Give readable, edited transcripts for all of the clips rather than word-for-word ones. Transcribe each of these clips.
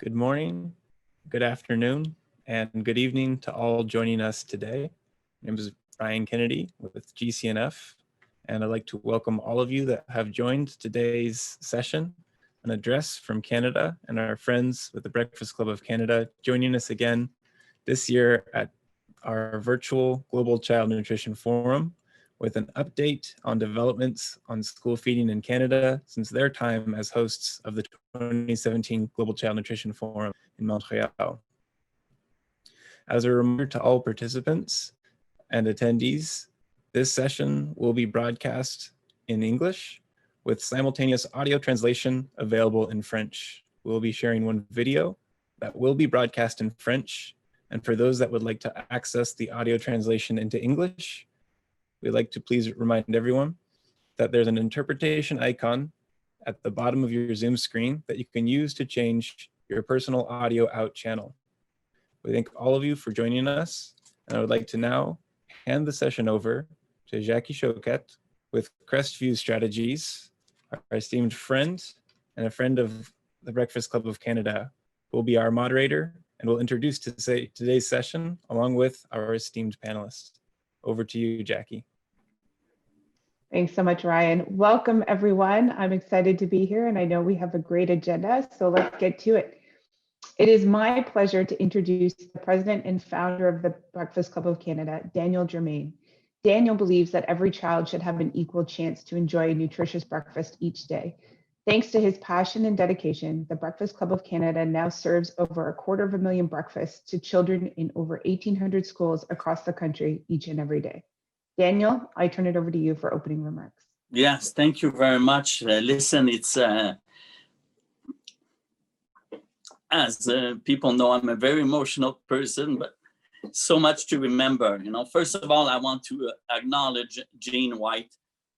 Good morning, good afternoon, and good evening to all joining us today. My name is Ryan Kennedy with GCNF, and I'd like to welcome all of you that have joined today's session, an address from Canada and our friends with the Breakfast Club of Canada joining us again this year at our virtual Global Child Nutrition Forum with an update on developments on school feeding in Canada since their time as hosts of the 2017 Global Child Nutrition Forum in Montreal. As a reminder to all participants and attendees, this session will be broadcast in English with simultaneous audio translation available in French. We'll be sharing one video that will be broadcast in French. And for those that would like to access the audio translation into English, we'd like to please remind everyone that there's an interpretation icon at the bottom of your Zoom screen that you can use to change your personal audio out channel. We thank all of you for joining us, and I would like to now hand the session over to Jackie Choquette with Crestview Strategies, our esteemed friend and a friend of the Breakfast Club of Canada, who will be our moderator and will introduce today's session along with our esteemed panelists. Over to you, Jackie. Thanks so much, Ryan. Welcome, everyone. I'm excited to be here, and I know we have a great agenda, so let's get to it. It is my pleasure to introduce the president and founder of the Breakfast Club of Canada, Daniel Germain. Daniel believes that every child should have an equal chance to enjoy a nutritious breakfast each day. Thanks to his passion and dedication, the Breakfast Club of Canada now serves over 250,000 breakfasts to children in over 1,800 schools across the country each and every day. Daniel, I turn it over to you for opening remarks. Yes, thank you very much. Listen, it's, as people know, I'm a very emotional person, but so much to remember. You know, first of all, I want to acknowledge Jean White,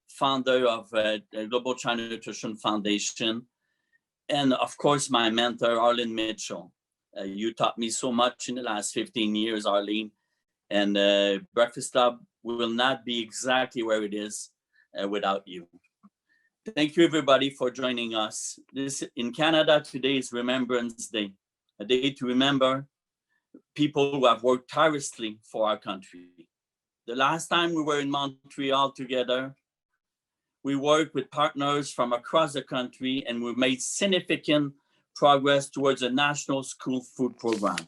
founder of the Global Child Nutrition Foundation, and of course, my mentor, Arlene Mitchell. You taught me so much in the last 15 years, Arlene, and Breakfast Club will not be exactly where it is without you. Thank you, everybody, for joining us. In Canada, today is Remembrance Day, a day to remember people who have worked tirelessly for our country. The last time we were in Montreal together, we worked with partners from across the country, and we made significant progress towards a national school food program.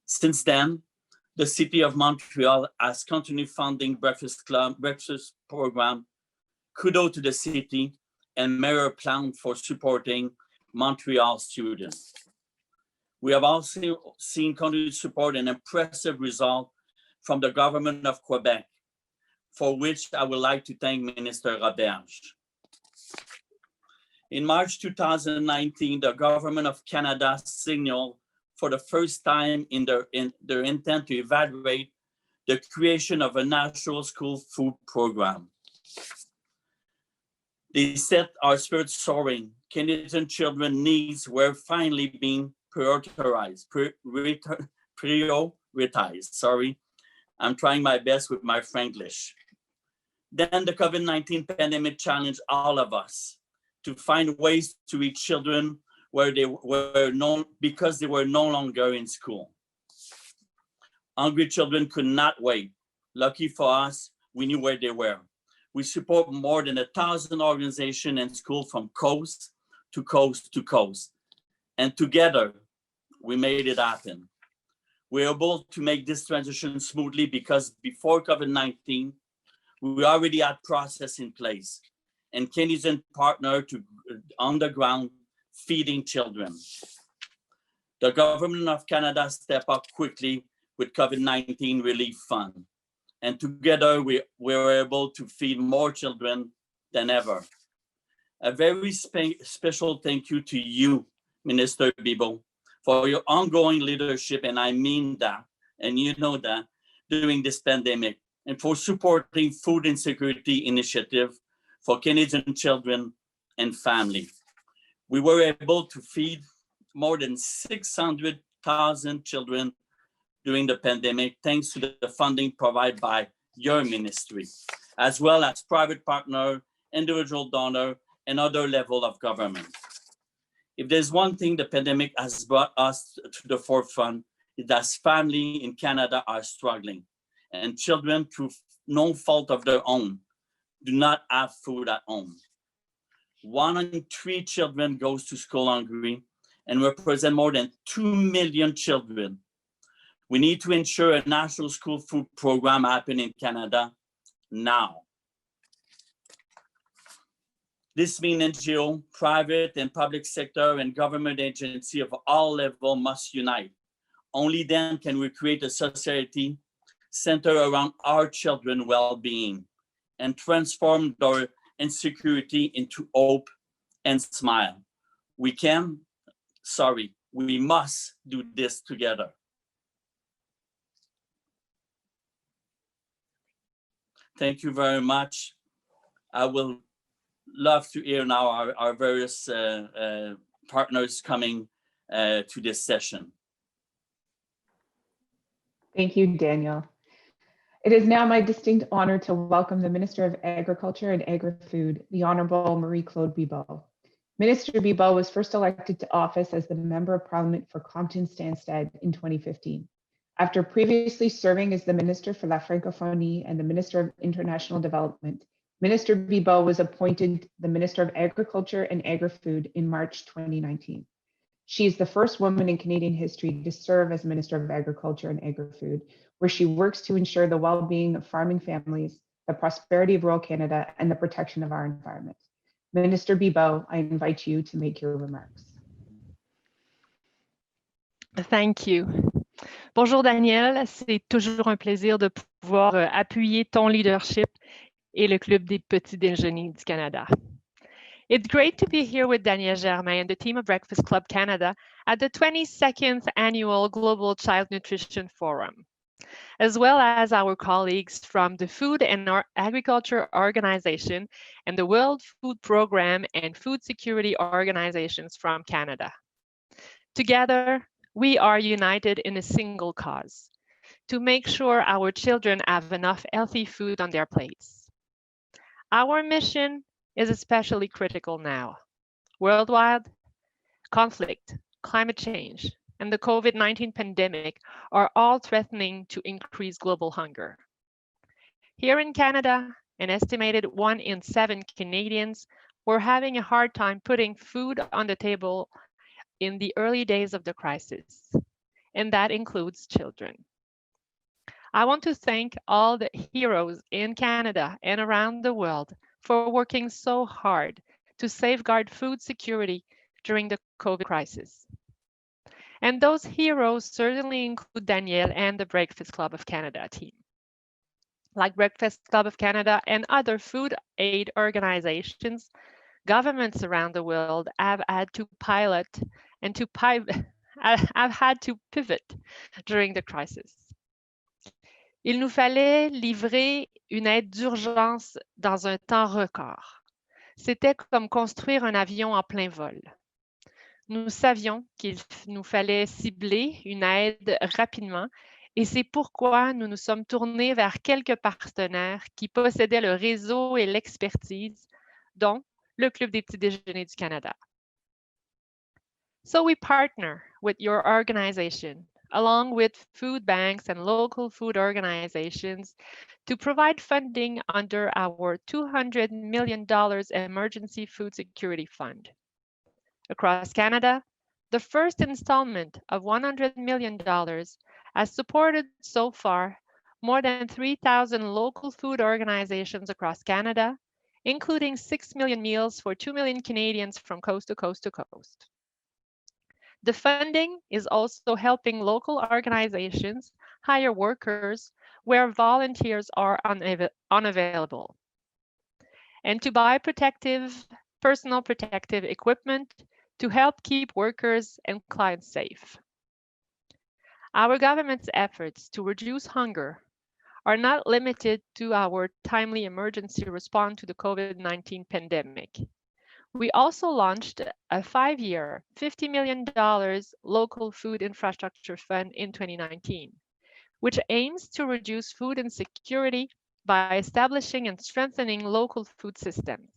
Since then, the City of Montreal has continued funding breakfast program. Kudos to the city and Mayor Plante for supporting Montreal students. We have also seen continued support and impressive result from the government of Quebec, for which I would like to thank Minister Roberge. In March 2019, the government of Canada signaled for the first time in their intent to evaluate the creation of a national school food program. They set our spirits soaring. Canadian children's needs were finally being prioritized. Sorry, I'm trying my best with my Franglish. Then the COVID-19 pandemic challenged all of us to find ways to reach children where they were because they were no longer in school. Hungry children could not wait. Lucky for us, we knew where they were. We support more than 1,000 organizations and schools from coast to coast to coast. And together, we made it happen. We were able to make this transition smoothly because before COVID-19, we already had process in place and Canadian partner to on the ground feeding children. The government of Canada stepped up quickly with COVID-19 relief fund. And together we were able to feed more children than ever. A very special thank you to you, Minister Bibeau, for your ongoing leadership, and I mean that, and you know that, during this pandemic, and for supporting food insecurity initiative for Canadian children and family. We were able to feed more than 600,000 children during the pandemic, thanks to the funding provided by your ministry, as well as private partner, individual donor, and other level of government. If there's one thing the pandemic has brought us to the forefront, is that families in Canada are struggling, and children, through no fault of their own, do not have food at home. 1 in 3 children goes to school hungry and represent more than 2 million children. We need to ensure a national school food program happen in Canada now. This means NGO, private and public sector, and government agency of all levels must unite. Only then can we create a society centered around our children's well-being and transform their insecurity into hope and smile. We must do this together. Thank you very much. I will love to hear now our various partners coming to this session. Thank you, Daniel. It is now my distinct honor to welcome the Minister of Agriculture and Agri-Food, the Honourable Maria-Claude Bibeau. Minister Bibeau was first elected to office as the Member of Parliament for Compton-Stanstead in 2015. After previously serving as the Minister for la Francophonie and the Minister of International Development, Minister Bibeau was appointed the Minister of Agriculture and Agri-Food in March 2019. She is the first woman in Canadian history to serve as Minister of Agriculture and Agri-Food, where she works to ensure the well-being of farming families, the prosperity of rural Canada, and the protection of our environment. Minister Bibeau, I invite you to make your remarks. Thank you. Bonjour Daniel, c'est toujours un plaisir de pouvoir appuyer ton leadership et le Club des petits déjeuners du Canada. It's great to be here with Daniel, Germain, and the team of Breakfast Club Canada at the 22nd Annual Global Child Nutrition Forum, as well as our colleagues from the Food and Agriculture Organization and the World Food Programme and Food Security Organizations from Canada. Together, we are united in a single cause, to make sure our children have enough healthy food on their plates. Our mission is especially critical now. Worldwide, conflict, climate change, and the COVID-19 pandemic are all threatening to increase global hunger. Here in Canada, an estimated 1 in 7 Canadians were having a hard time putting food on the table in the early days of the crisis, and that includes children. I want to thank all the heroes in Canada and around the world for working so hard to safeguard food security during the COVID crisis. And those heroes certainly include Daniel and the Breakfast Club of Canada team. Like Breakfast Club of Canada and other food aid organizations, governments around the world have had to pivot during the crisis. Il nous fallait livrer une aide d'urgence dans un temps record. C'était comme construire un avion en plein vol. Nous savions qu'il nous fallait cibler une aide rapidement et c'est pourquoi nous nous sommes tournés vers quelques partenaires qui possédaient le réseau et l'expertise, dont le Club des petits déjeuners du Canada. So we partner with your organization, along with food banks and local food organizations, to provide funding under our $200 million Emergency Food Security Fund. Across Canada, the first installment of $100 million has supported so far more than 3,000 local food organizations across Canada, including 6 million meals for 2 million Canadians from coast to coast to coast. The funding is also helping local organizations hire workers where volunteers are unavailable, and to buy personal protective equipment to help keep workers and clients safe. Our government's efforts to reduce hunger are not limited to our timely emergency response to the COVID-19 pandemic. We also launched a 5-year, $50 million local food infrastructure fund in 2019, which aims to reduce food insecurity by establishing and strengthening local food systems.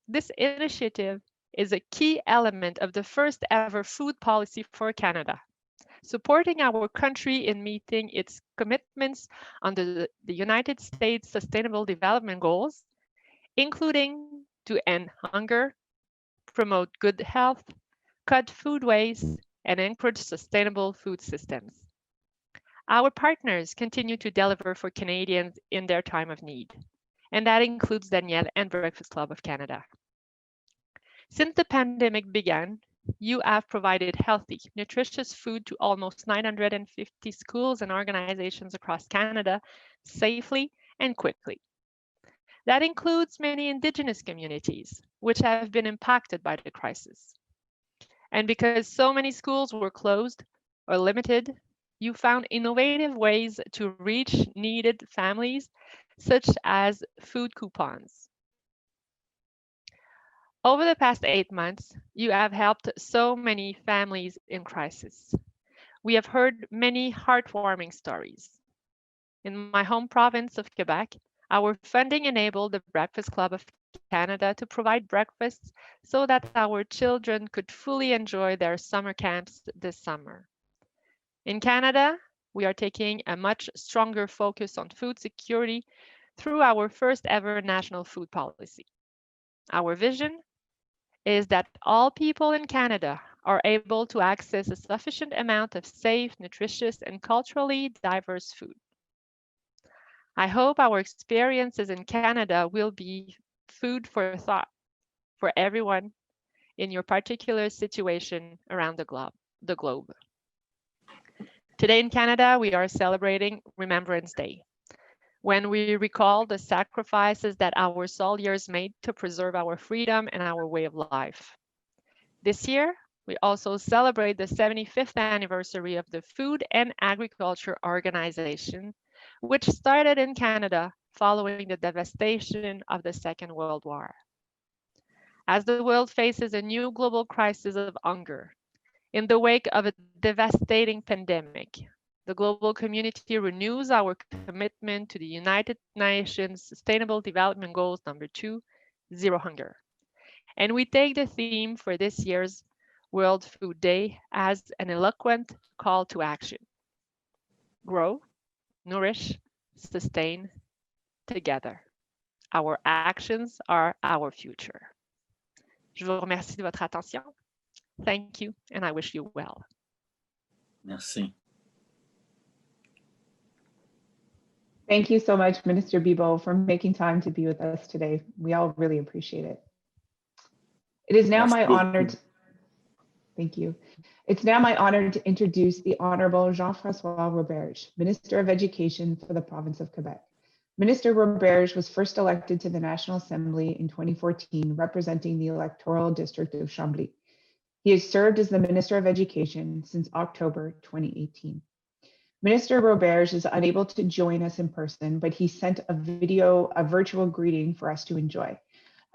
This initiative is a key element of the first ever food policy for Canada, supporting our country in meeting its commitments under the United States Sustainable Development Goals, including to end hunger, promote good health, cut food waste, and encourage sustainable food systems. Our partners continue to deliver for Canadians in their time of need, and that includes Danielle and Breakfast Club of Canada. Since the pandemic began, you have provided healthy, nutritious food to almost 950 schools and organizations across Canada safely and quickly. That includes many Indigenous communities, which have been impacted by the crisis. And because so many schools were closed or limited, you found innovative ways to reach needed families, such as food coupons. Over the past 8 months, you have helped so many families in crisis. We have heard many heartwarming stories. In my home province of Quebec, our funding enabled the Breakfast Club of Canada to provide breakfasts so that our children could fully enjoy their summer camps this summer. In Canada, we are taking a much stronger focus on food security through our first ever national food policy. Our vision is that all people in Canada are able to access a sufficient amount of safe, nutritious, and culturally diverse food. I hope our experiences in Canada will be food for thought for everyone in your particular situation around the globe. Today in Canada, we are celebrating Remembrance Day, when we recall the sacrifices that our soldiers made to preserve our freedom and our way of life. This year, we also celebrate the 75th anniversary of the Food and Agriculture Organization, which started in Canada following the devastation of the Second World War. As the world faces a new global crisis of hunger, in the wake of a devastating pandemic, the global community renews our commitment to the United Nations Sustainable Development Goals number 2, Zero Hunger. And we take the theme for this year's World Food Day as an eloquent call to action. Grow, nourish, sustain, together. Our actions are our future. Je vous remercie de votre attention. Thank you, and I wish you well. Merci. Thank you so much, Minister Bibeau, for making time to be with us today. We all really appreciate it. It is now my honor to, thank you. It's now my honor to introduce the Honourable Jean-François Roberge, Minister of Education for the province of Quebec. Minister Roberge was first elected to the National Assembly in 2014, representing the electoral district of Chambly. He has served as the Minister of Education since October 2018. Minister Roberge is unable to join us in person, but he sent a virtual greeting for us to enjoy.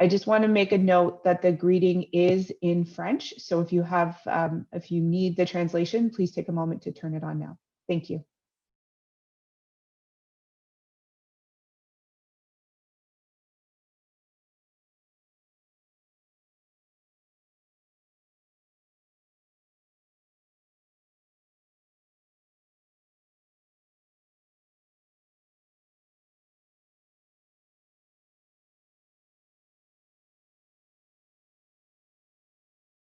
I just want to make a note that the greeting is in French. So if you need the translation, please take a moment to turn it on now. Thank you.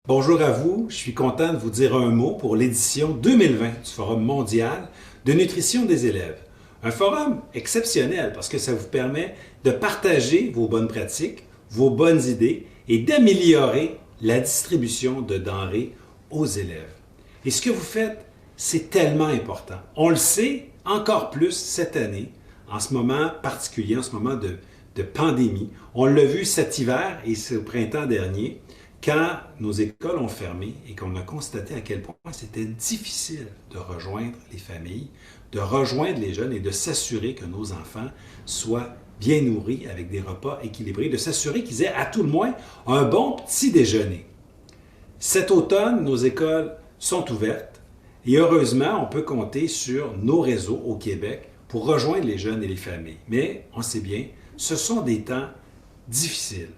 Bonjour à vous, je suis content de vous dire un mot pour l'édition 2020 du Forum mondial de nutrition des élèves. Un forum exceptionnel parce que ça vous permet de partager vos bonnes pratiques, vos bonnes idées et d'améliorer la distribution de denrées aux élèves. Et ce que vous faites, c'est tellement important. On le sait encore plus cette année, en ce moment particulier, en ce moment de pandémie. On l'a vu cet hiver et c'est au printemps dernier, quand nos écoles ont fermé et qu'on a constaté à quel point c'était difficile de rejoindre les familles, de rejoindre les jeunes et de s'assurer que nos enfants soient bien nourris avec des repas équilibrés, de s'assurer qu'ils aient à tout le moins un bon petit déjeuner. Cet automne, nos écoles sont ouvertes et heureusement, on peut compter sur nos réseaux au Québec pour rejoindre les jeunes et les familles. Mais on sait bien, ce sont des temps difficiles.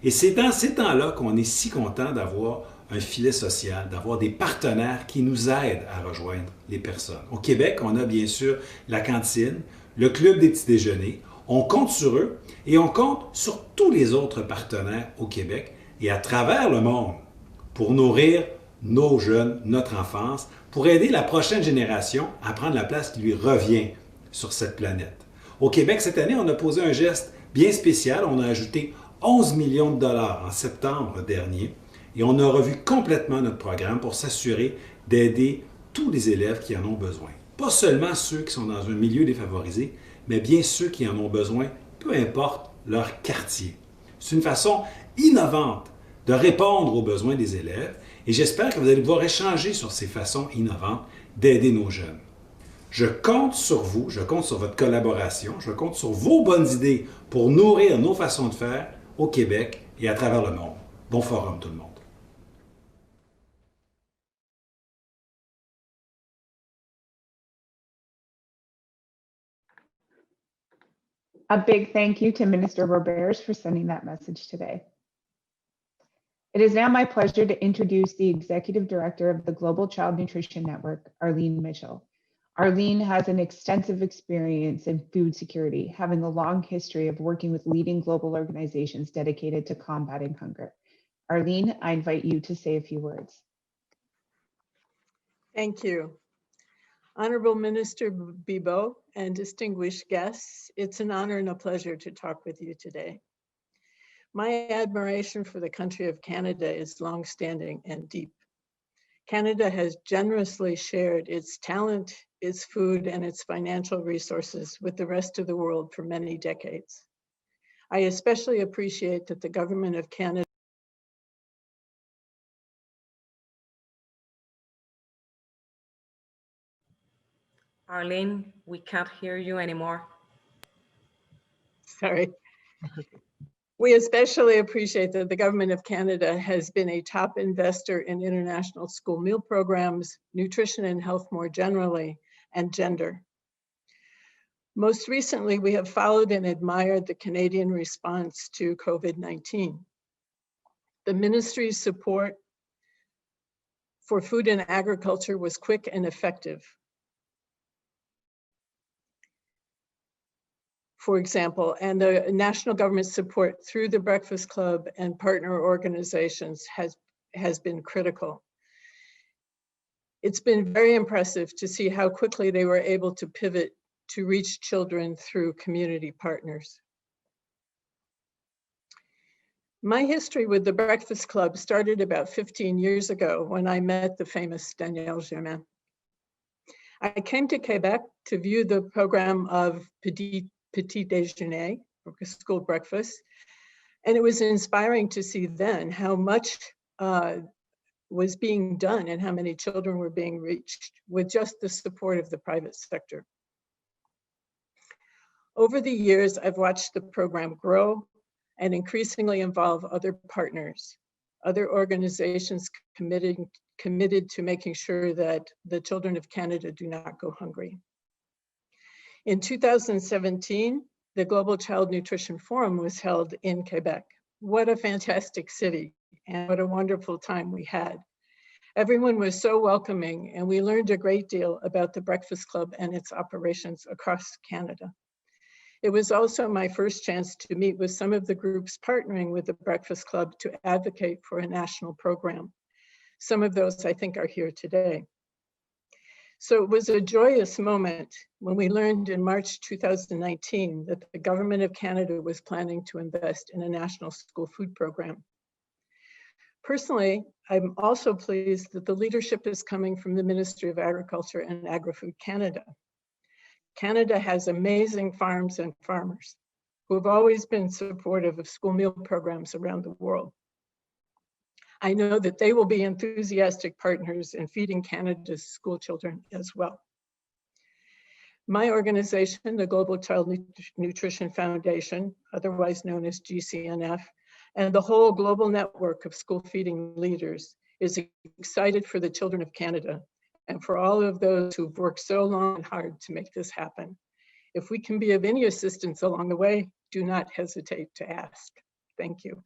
Et c'est dans ces temps-là qu'on est si content d'avoir un filet social, d'avoir des partenaires qui nous aident à rejoindre les personnes. Au Québec, on a bien sûr la cantine, le club des petits déjeuners. On compte sur eux et on compte sur tous les autres partenaires au Québec et à travers le monde pour nourrir nos jeunes, notre enfance, pour aider la prochaine génération à prendre la place qui lui revient sur cette planète. Au Québec, cette année, on a posé un geste bien spécial. On a ajouté 11 millions de dollars en septembre dernier et on a revu complètement notre programme pour s'assurer d'aider tous les élèves qui en ont besoin. Pas seulement ceux qui sont dans un milieu défavorisé, mais bien ceux qui en ont besoin, peu importe leur quartier. C'est une façon innovante de répondre aux besoins des élèves et j'espère que vous allez pouvoir échanger sur ces façons innovantes d'aider nos jeunes. Je compte sur vous, je compte sur votre collaboration, je compte sur vos bonnes idées pour nourrir nos façons de faire au Québec et à travers le monde. Bon forum tout le monde. A big thank you to Minister Roberge for sending that message today. It is now my pleasure to introduce the Executive Director of the Global Child Nutrition Network, Arlene Mitchell. Arlene has an extensive experience in food security, having a long history of working with leading global organizations dedicated to combating hunger. Arlene, I invite you to say a few words. Thank you. Honourable Minister Bibeau and distinguished guests, it's an honor and a pleasure to talk with you today. My admiration for the country of Canada is long-standing and deep. Canada has generously shared its talent, its food, and its financial resources with the rest of the world for many decades. I especially appreciate that the Government of Canada Arlene, we can't hear you anymore. Sorry. We especially appreciate that the Government of Canada has been a top investor in international school meal programs, nutrition and health more generally, and gender. Most recently, we have followed and admired the Canadian response to COVID-19. The ministry's support for food and agriculture was quick and effective. For example, and the national government support through the Breakfast Club and partner organizations has been critical. It's been very impressive to see how quickly they were able to pivot to reach children through community partners. My history with the Breakfast Club started about 15 years ago when I met the famous Danielle Germain. I came to Quebec to view the program of Petit Déjeuner, or school breakfast, and it was inspiring to see then how much was being done and how many children were being reached with just the support of the private sector. Over the years, I've watched the program grow and increasingly involve other partners, other organizations committed to making sure that the children of Canada do not go hungry. In 2017, the Global Child Nutrition Forum was held in Quebec. What a fantastic city and what a wonderful time we had. Everyone was so welcoming and we learned a great deal about the Breakfast Club and its operations across Canada. It was also my first chance to meet with some of the groups partnering with the Breakfast Club to advocate for a national program. Some of those I think are here today. So it was a joyous moment when we learned in March 2019 that the Government of Canada was planning to invest in a national school food program. Personally, I'm also pleased that the leadership is coming from the Ministry of Agriculture and Agri-Food Canada. Canada has amazing farms and farmers who have always been supportive of school meal programs around the world. I know that they will be enthusiastic partners in feeding Canada's school children as well. My organization, the Global Child Nutrition Foundation, otherwise known as GCNF, and the whole global network of school feeding leaders is excited for the children of Canada and for all of those who've worked so long and hard to make this happen. If we can be of any assistance along the way, do not hesitate to ask. Thank you.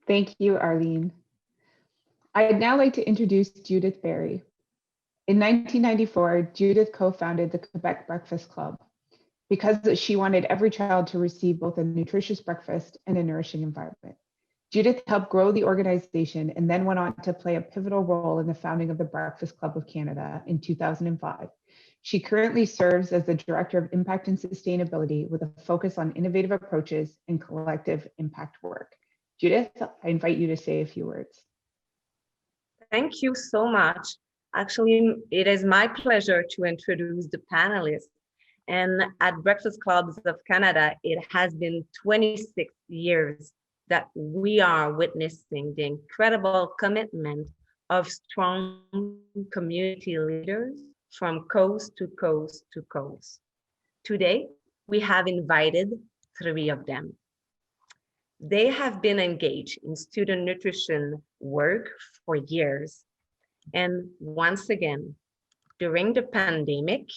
Thank you, Arlene. I'd now like to introduce Judith Berry. In 1994, Judith co-founded the Quebec Breakfast Club because she wanted every child to receive both a nutritious breakfast and a nourishing environment. Judith helped grow the organization and then went on to play a pivotal role in the founding of the Breakfast Club of Canada in 2005. She currently serves as the Director of Impact and Sustainability with a focus on innovative approaches and collective impact work. Judith, I invite you to say a few words. Thank you so much. Actually, it is my pleasure to introduce the panelists. And at Breakfast Clubs of Canada, it has been 26 years that we are witnessing the incredible commitment of strong community leaders from coast to coast to coast. Today, we have invited 3 of them. They have been engaged in student nutrition work for years. And once again, during the pandemic,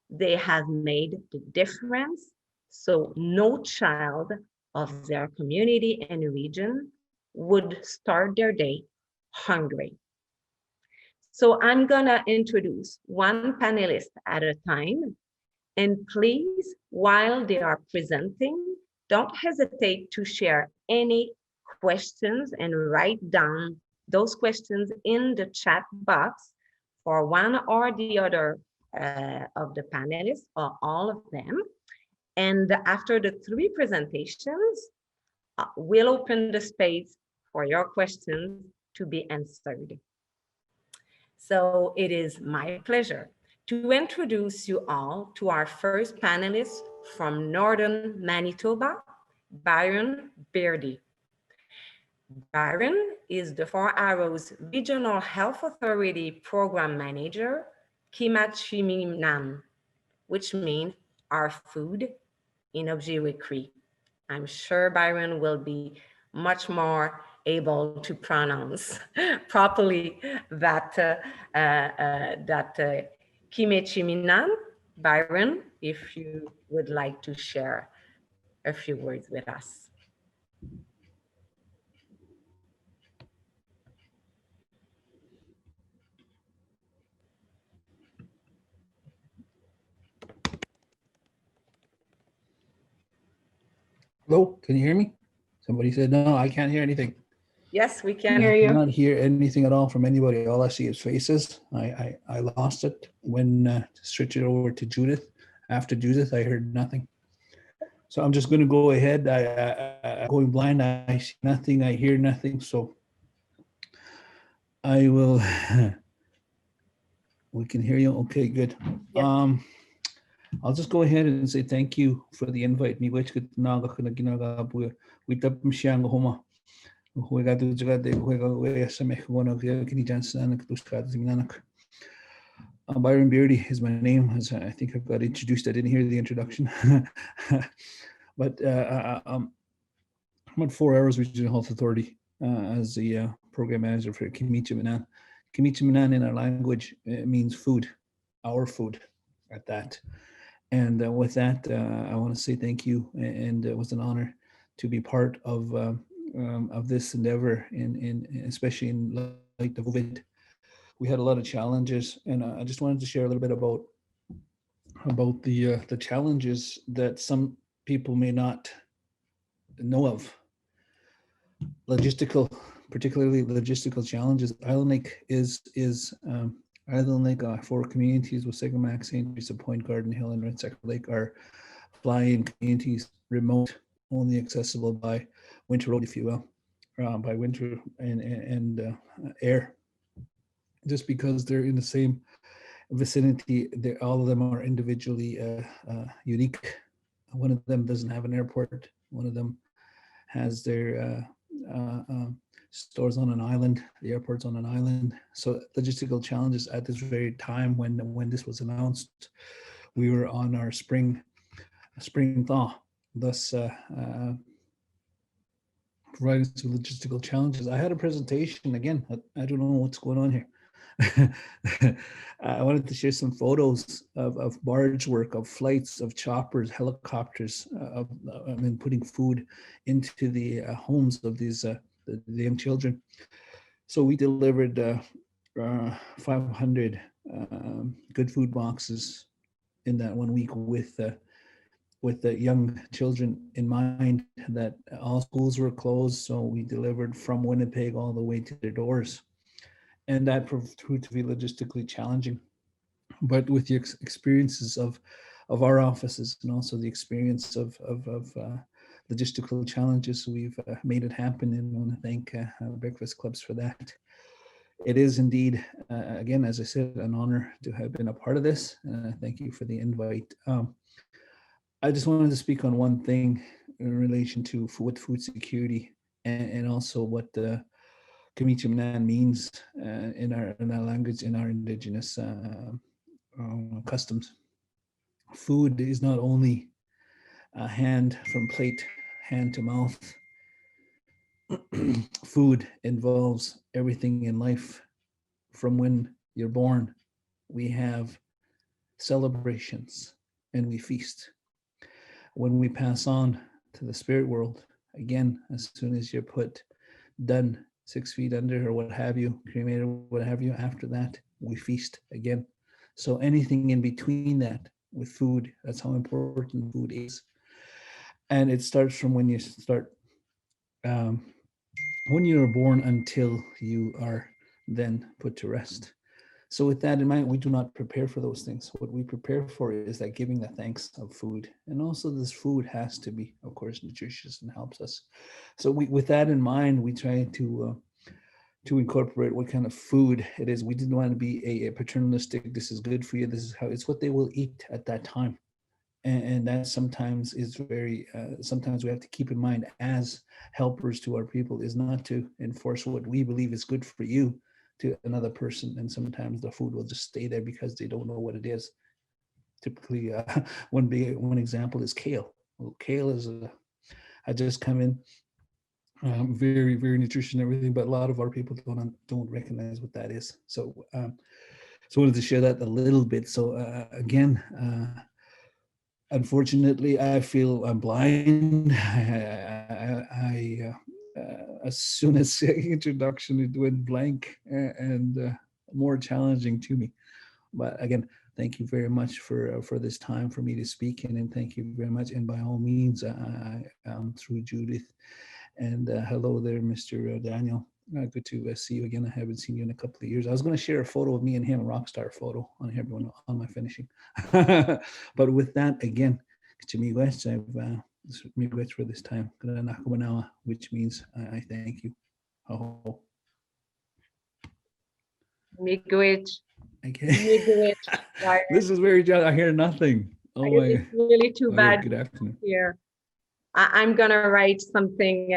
they have made the difference so no child of their community and region would start their day hungry. So I'm gonna introduce one panelist at a time. And please, while they are presenting, don't hesitate to share any questions and write down those questions in the chat box for one or the other of the panelists or all of them. And after the 3 presentations, we'll open the space for your questions to be answered. So it is my pleasure to introduce you all to our first panelist from Northern Manitoba, Byron Beardy. Byron is the 4 Arrows Regional Health Authority Program Manager, Kimeechiminan, which means our food in Ojibwe. I'm sure Byron will be much more able to pronounce properly that Kimeechiminan. Byron, if you would like to share a few words with us. Hello, can you hear me? Somebody said, no, I can't hear anything. Yes, we can hear you. I cannot hear anything at all from anybody. All I see is faces. I lost it when to switch it over to Judith. After Judith, I heard nothing. So I'm just going to go ahead. I'm going blind. I see nothing. I hear nothing. So I will. We can hear you. Okay, good. Yes. I'll just go ahead and say thank you for the invite. Byron Beardy is my name. As I think I got introduced. I didn't hear the introduction. But I'm at 4 Arrows Regional Health Authority as the program manager for Kimeechiminan. Kimeechiminan in our language means food, our food at that. And with that, I want to say thank you, and it was an honor to be part of this endeavor, especially in light of COVID. We had a lot of challenges, and I just wanted to share a little bit about the challenges that some people may not know of. Particularly logistical challenges. Island Lake is Island Lake, 4 communities with Sagamak, St. Teresa, Point, Garden Hill, and Red Sector Lake are fly-in communities, remote, only accessible by winter road, if you will, by winter and air. Just because they're in the same vicinity, all of them are individually unique. One of them doesn't have an airport. One of them has their stores on an island, the airport's on an island. So logistical challenges at this very time when this was announced, we were on our spring thaw, thus providing some logistical challenges. I had a presentation, again, I don't know what's going on here. I wanted to share some photos of barge work, of flights, of choppers, helicopters, putting food into the homes of these the young children. So we delivered 500 good food boxes in that 1 week with the young children in mind, that all schools were closed. So we delivered from Winnipeg all the way to their doors. And that proved to be logistically challenging. But with the experiences of our offices and also the experience of logistical challenges, we've made it happen, and I want to thank Breakfast Clubs for that. It is indeed, again, as I said, an honor to have been a part of this. Thank you for the invite. I just wanted to speak on one thing in relation to food security and also what the Kimeechiminan means in our language, in our Indigenous customs. Food is not only a hand from plate, hand to mouth. Food involves everything in life. From when you're born, we have celebrations and we feast. When we pass on to the spirit world, again, as soon as you're put done 6 feet under or what have you, cremated, what have you, after that, we feast again. So anything in between that with food, that's how important food is. And it starts from when you start, when you are born until you are then put to rest. So with that in mind, we do not prepare for those things. What we prepare for is that giving the thanks of food. And also this food has to be, of course, nutritious and helps us. So with that in mind, we try to incorporate what kind of food it is. We didn't want to be a paternalistic, this is good for you, this is how, it's what they will eat at that time. And that sometimes is very, sometimes we have to keep in mind as helpers to our people is not to enforce what we believe is good for you to another person. And sometimes the food will just stay there because they don't know what it is. Typically, one example is kale. Well, kale is, I just come in, very, very nutritious and everything, but a lot of our people don't recognize what that is. So, so I wanted to share that a little bit. So again, unfortunately, I feel I'm blind. As soon as the introduction, it went blank and more challenging to me. But again, thank you very much for this time for me to speak, and thank you very much. And by all means, through Judith. And hello there, Mr. Daniel. Good to see you again. I haven't seen you in a couple of years. I was going to share a photo of me and him, a rock star photo on everyone on my finishing. But with that, again, Kimeechiminan, I've miigwech for this time, which means I thank you. Oh. Miigwech. Okay. This is very, I hear nothing. Oh my. It's really too bad. Good afternoon. Here. I'm gonna write something.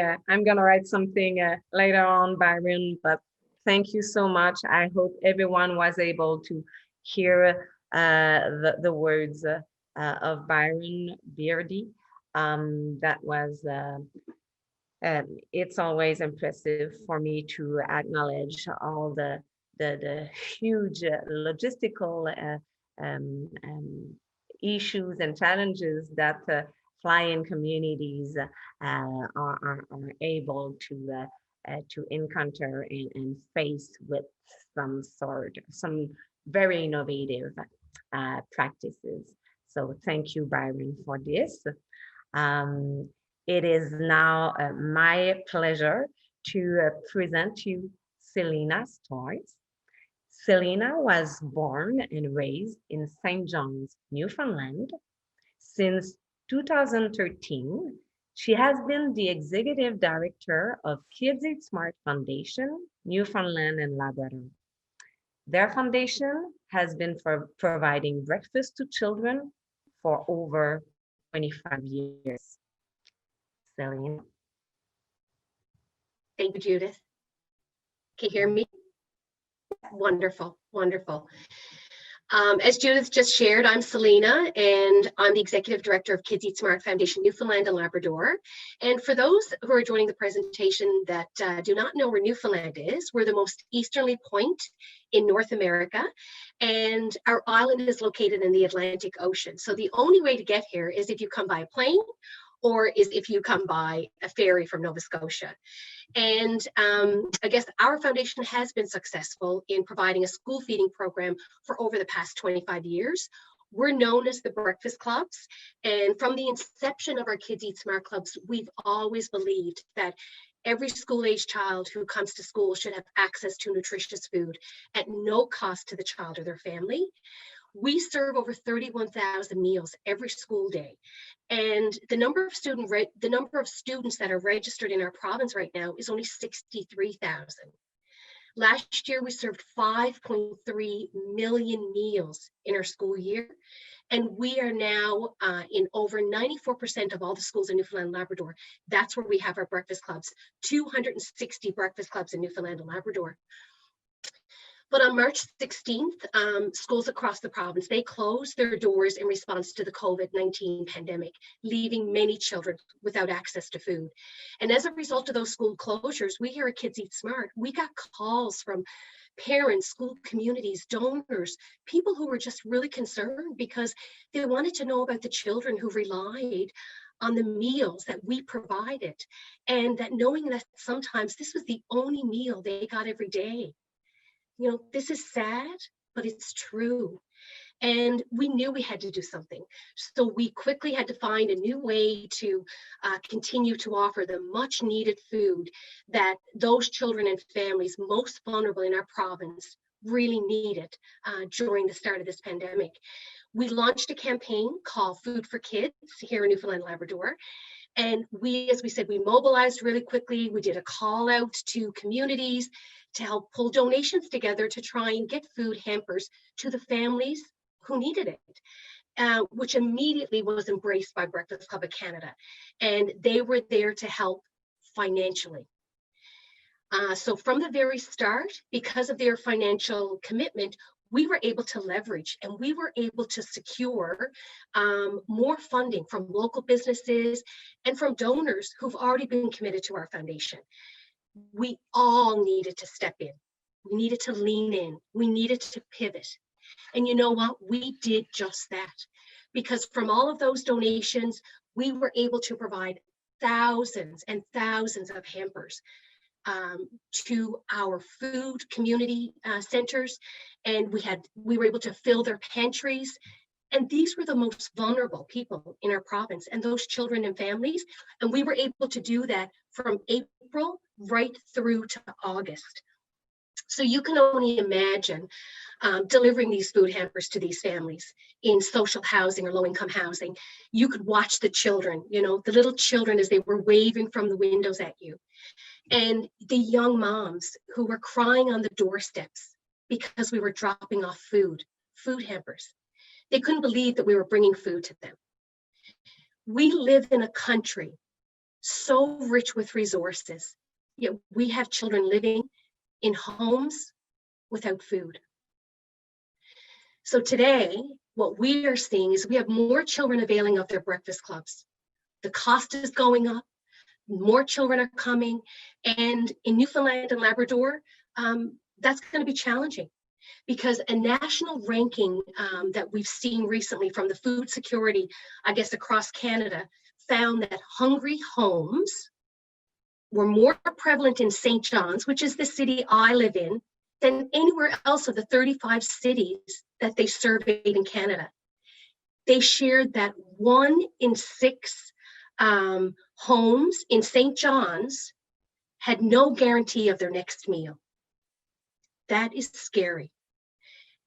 Later on, Byron. But thank you so much. I hope everyone was able to hear the words of Byron Beardy. That was. It's always impressive for me to acknowledge all the huge logistical issues and challenges that fly-in communities are able to encounter and face with some very innovative practices. So thank you, Byron, for this. It is now my pleasure to present you Celina Stoyles. Celina was born and raised in St. John's, Newfoundland. Since 2013, she has been the executive director of Kids Eat Smart Foundation, Newfoundland and Labrador. Their foundation has been for providing breakfast to children for over 25 years. Celina. Thank you, Judith. Can you hear me? Wonderful, wonderful. As Judith just shared, I'm Celina, and I'm the Executive Director of Kids Eat Smart Foundation, Newfoundland and Labrador. And for those who are joining the presentation that do not know where Newfoundland is, we're the most easterly point in North America, and our island is located in the Atlantic Ocean. So the only way to get here is if you come by plane or is if you come by a ferry from Nova Scotia. And I guess our foundation has been successful in providing a school feeding program for over the past 25 years. We're known as the Breakfast Clubs. And from the inception of our Kids Eat Smart Clubs, we've always believed that every school-age child who comes to school should have access to nutritious food at no cost to the child or their family. We serve over 31,000 meals every school day. And the number of students that are registered in our province right now is only 63,000. Last year, we served 5.3 million meals in our school year. And we are now in over 94% of all the schools in Newfoundland and Labrador. That's where we have our breakfast clubs, 260 breakfast clubs in Newfoundland and Labrador. But on March 16th, schools across the province, they closed their doors in response to the COVID-19 pandemic, leaving many children without access to food. And as a result of those school closures, we here at Kids Eat Smart, we got calls from parents, school communities, donors, people who were just really concerned because they wanted to know about the children who relied on the meals that we provided, and that knowing that sometimes this was the only meal they got every day. You know, this is sad, but it's true. And we knew we had to do something. So we quickly had to find a new way to continue to offer the much needed food that those children and families most vulnerable in our province really needed during the start of this pandemic. We launched a campaign called Food for Kids here in Newfoundland and Labrador. And we, as we said, we mobilized really quickly. We did a call out to communities to help pull donations together to try and get food hampers to the families who needed it, which immediately was embraced by Breakfast Club of Canada. And they were there to help financially. So from the very start, because of their financial commitment, we were able to leverage and we were able to secure more funding from local businesses and from donors who've already been committed to our foundation. We all needed to step in. We needed to lean in. We needed to pivot. And you know what? We did just that. Because from all of those donations, we were able to provide thousands and thousands of hampers to our food community centers. And we were able to fill their pantries. And these were the most vulnerable people in our province and those children and families. And we were able to do that from April right through to August. So you can only imagine delivering these food hampers to these families in social housing or low-income housing. You could watch the children, you know, the little children as they were waving from the windows at you. And the young moms who were crying on the doorsteps because we were dropping off food hampers. They couldn't believe that we were bringing food to them. We live in a country so rich with resources, yet we have children living in homes without food. So today, what we are seeing is we have more children availing of their breakfast clubs. The cost is going up, more children are coming, and in Newfoundland and Labrador, that's going to be challenging because a national ranking that we've seen recently from the food security, I guess across Canada, found that hungry homes were more prevalent in St. John's, which is the city I live in, than anywhere else of the 35 cities that they surveyed in Canada. They shared that 1 in 6 homes in St. John's had no guarantee of their next meal. That is scary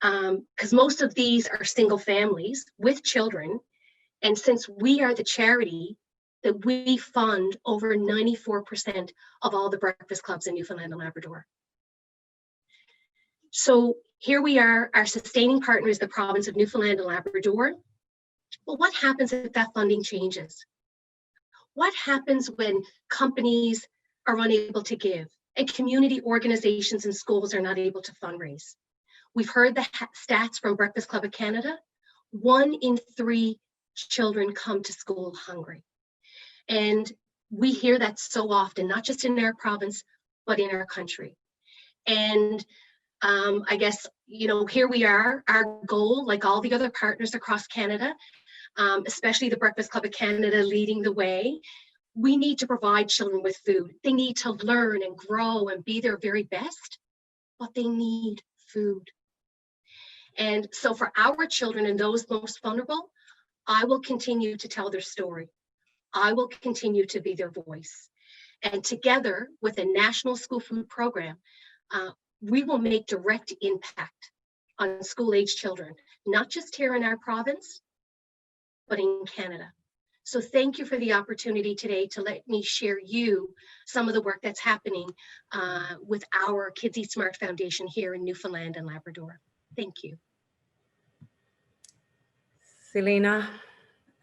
because most of these are single families with children. And since we are the charity that we fund over 94% of all the breakfast clubs in Newfoundland and Labrador. So here we are, our sustaining partner is the province of Newfoundland and Labrador. But what happens if that funding changes? What happens when companies are unable to give and community organizations and schools are not able to fundraise? We've heard the stats from Breakfast Club of Canada. 1 in 3 children come to school hungry. And we hear that so often, not just in our province, but in our country. And I guess, you know, here we are, our goal, like all the other partners across Canada, especially the Breakfast Club of Canada leading the way. We need to provide children with food. They need to learn and grow and be their very best, but they need food. And so for our children and those most vulnerable, I will continue to tell their story. I will continue to be their voice. And together with a national school food program, we will make direct impact on school-age children, not just here in our province, but in Canada. So thank you for the opportunity today to let me share you some of the work that's happening with our Kids Eat Smart Foundation here in Newfoundland and Labrador. Thank you. Celina,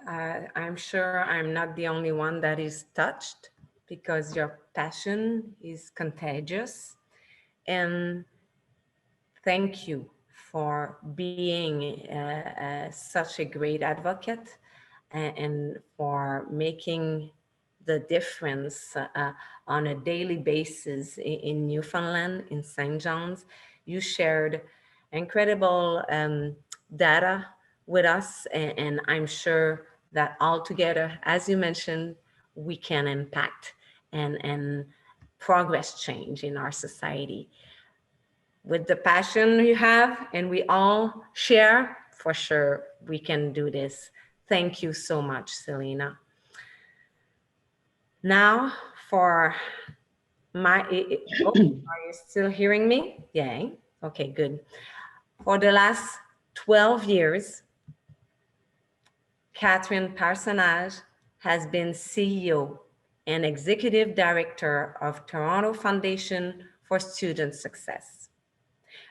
I'm sure I'm not the only one that is touched, because your passion is contagious. And thank you for being such a great advocate and for making the difference on a daily basis in Newfoundland, in St. John's. You shared incredible data with us, and I'm sure that all together, as you mentioned, we can impact and progress change in our society. With the passion you have and we all share, for sure, we can do this. Thank you so much, Celina. Now for my, are you still hearing me? Yeah, okay, good. For the last 12 years, Catherine Parsonage has been CEO and Executive Director of Toronto Foundation for Student Success,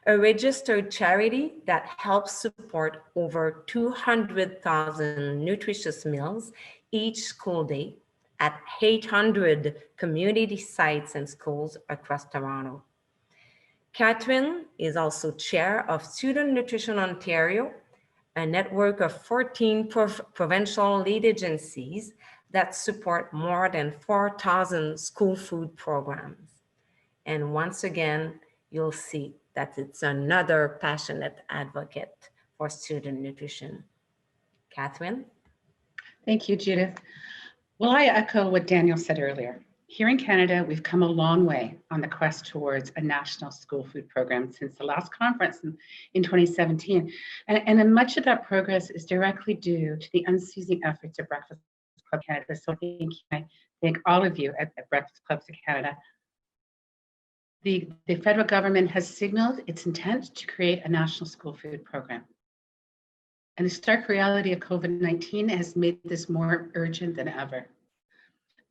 a registered charity that helps support over 200,000 nutritious meals each school day at 800 community sites and schools across Toronto. Catherine is also chair of Student Nutrition Ontario, a network of 14 provincial lead agencies that support more than 4,000 school food programs. And once again, you'll see that it's another passionate advocate for student nutrition. Catherine? Thank you, Judith. Well, I echo what Daniel said earlier. Here in Canada, we've come a long way on the quest towards a national school food program since the last conference in 2017. And much of that progress is directly due to the unceasing efforts of Breakfast Club Canada. So I thank all of you at Breakfast Clubs of Canada. The federal government has signaled its intent to create a national school food program. And the stark reality of COVID-19 has made this more urgent than ever.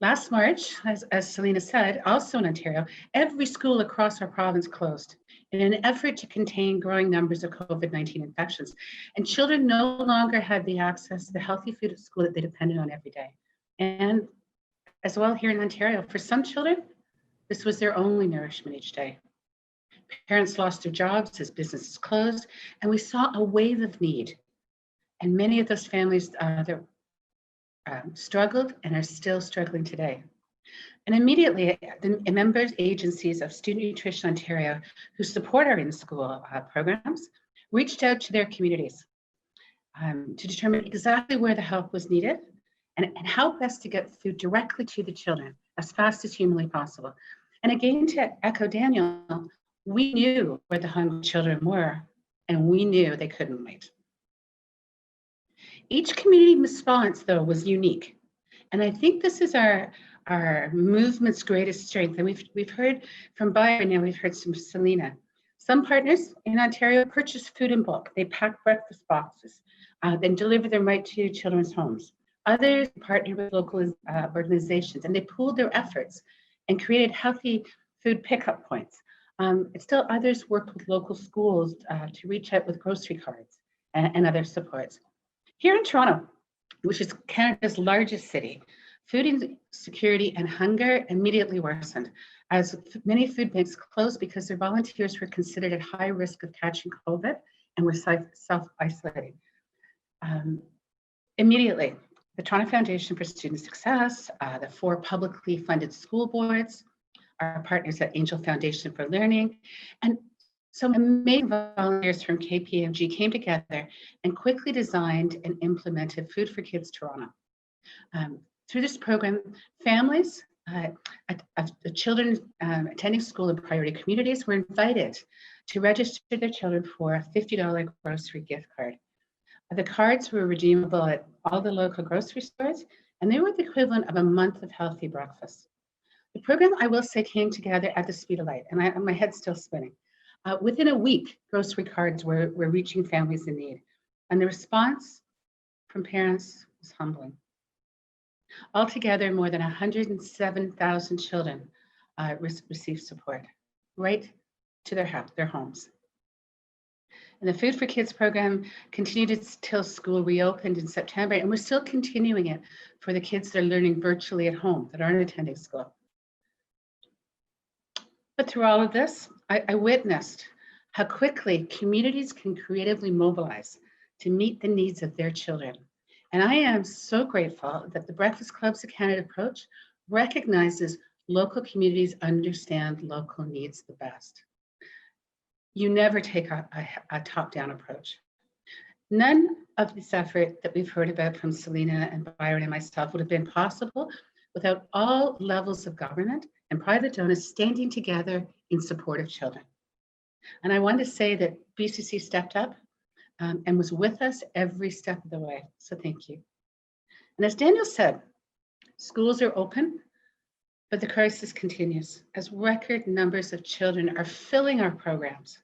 Last March, as Celina said, also in Ontario, every school across our province closed in an effort to contain growing numbers of COVID-19 infections. And children no longer had the access to the healthy food at school that they depended on every day. And as well here in Ontario, for some children, this was their only nourishment each day. Parents lost their jobs as businesses closed, and we saw a wave of need. And many of those families struggled and are still struggling today. And immediately, the members agencies of Student Nutrition Ontario, who support our in-school programs, reached out to their communities to determine exactly where the help was needed and how best to get food directly to the children as fast as humanly possible. And again, to echo Daniel, we knew where the hungry children were, and we knew they couldn't wait. Each community response, though, was unique. And I think this is our movement's greatest strength. And we've heard from Byron, and we've heard from Celina. Some partners in Ontario purchased food in bulk. They packed breakfast boxes, then delivered them right to children's homes. Others partnered with local organizations, and they pooled their efforts and created healthy food pickup points. Still others worked with local schools to reach out with grocery cards and other supports. Here in Toronto, which is Canada's largest city, food insecurity and hunger immediately worsened as many food banks closed because their volunteers were considered at high risk of catching COVID and were self-isolating. Immediately, the Toronto Foundation for Student Success, the 4 publicly funded school boards, our partners at Angel Foundation for Learning, and So amazing volunteers from KPMG came together and quickly designed and implemented Food for Kids Toronto. Through this program, families of the children attending school in priority communities were invited to register their children for a $50 grocery gift card. The cards were redeemable at all the local grocery stores, and they were the equivalent of a month of healthy breakfast. The program, I will say, came together at the speed of light, and my head's still spinning. Within a week, grocery cards were reaching families in need, and the response from parents was humbling. Altogether, more than 107,000 children received support right to their homes. And the Food for Kids program continued until school reopened in September, and we're still continuing it for the kids that are learning virtually at home, that aren't attending school. But through all of this, I witnessed how quickly communities can creatively mobilize to meet the needs of their children. And I am so grateful that the Breakfast Clubs of Canada approach recognizes local communities understand local needs the best. You never take a top-down approach. None of this effort that we've heard about from Celina and Byron and myself would have been possible without all levels of government and private donors standing together in support of children. And I want to say that BCC stepped up and was with us every step of the way. So thank you. And as Daniel said, schools are open, but the crisis continues as record numbers of children are filling our programs.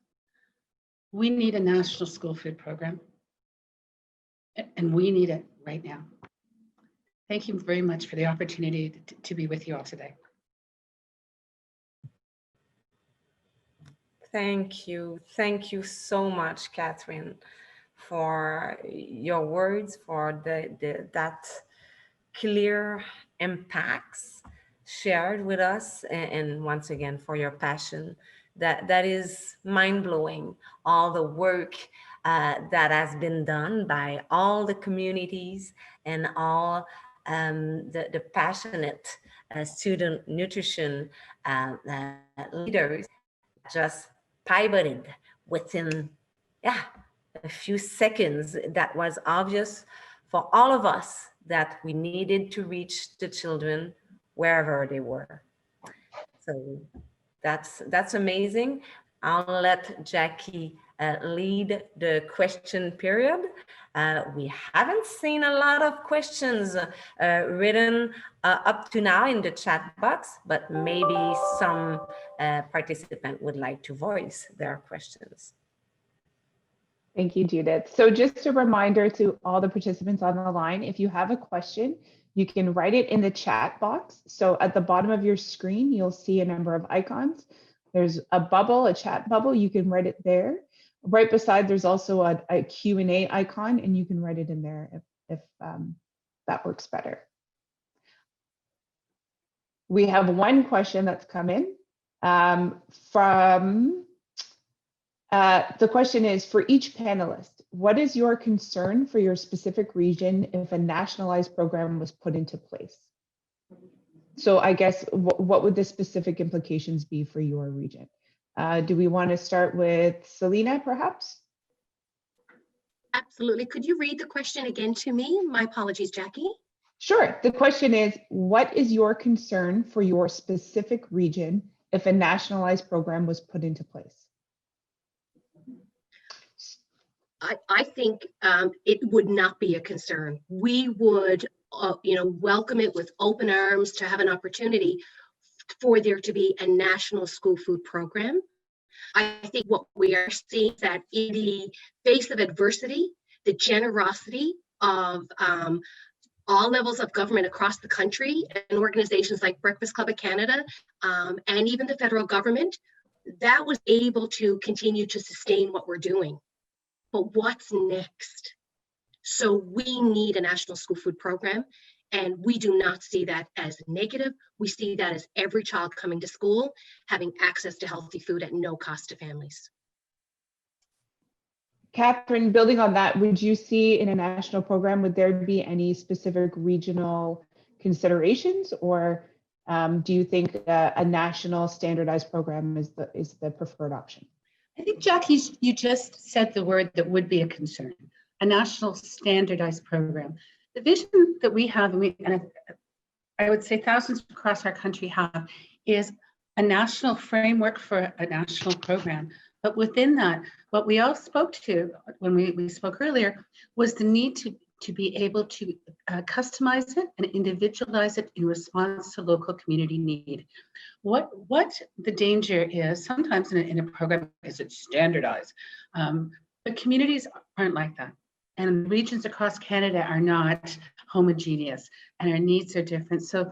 We need a national school food program, and we need it right now. Thank you very much for the opportunity to be with you all today. Thank you. Thank you so much, Catherine, for your words, for that clear impacts shared with us, and once again for your passion. That is mind-blowing, all the work that has been done by all the communities and all the passionate student nutrition leaders just pivoted within a few seconds. That was obvious for all of us that we needed to reach the children wherever they were. So that's amazing. I'll let Jackie lead the question period. We haven't seen a lot of questions written up to now in the chat box, but maybe some participant would like to voice their questions. Thank you, Judith. So just a reminder to all the participants on the line, if you have a question, you can write it in the chat box. So at the bottom of your screen, you'll see a number of icons. There's a bubble, a chat bubble, you can write it there. Right beside, there's also a Q&A icon, and you can write it in there if that works better. We have one question that's come in from, the question is, for each panelist, what is your concern for your specific region if a nationalized program was put into place? So I guess what would the specific implications be for your region? Do we want to start with Celina, perhaps? Absolutely. Could you read the question again to me? My apologies, Jackie. Sure. The question is, what is your concern for your specific region if a nationalized program was put into place? I think it would not be a concern. We would, welcome it with open arms to have an opportunity for there to be a national school food program. I think what we are seeing is that in the face of adversity, the generosity of all levels of government across the country and organizations like Breakfast Club of Canada and even the federal government, that was able to continue to sustain what we're doing. But what's next? So we need a national school food program, and we do not see that as negative. We see that as every child coming to school having access to healthy food at no cost to families. Catherine, building on that, would you see in a national program, would there be any specific regional considerations, or do you think a national standardized program is the preferred option? I think, Jackie, you just said the word that would be a concern, a national standardized program. The vision that we have, and I would say thousands across our country have, is a national framework for a national program. But within that, what we all spoke to when we spoke earlier was the need to be able to customize it and individualize it in response to local community need. What the danger is sometimes in a program is it's standardized, but communities aren't like that. And regions across Canada are not homogeneous and our needs are different. So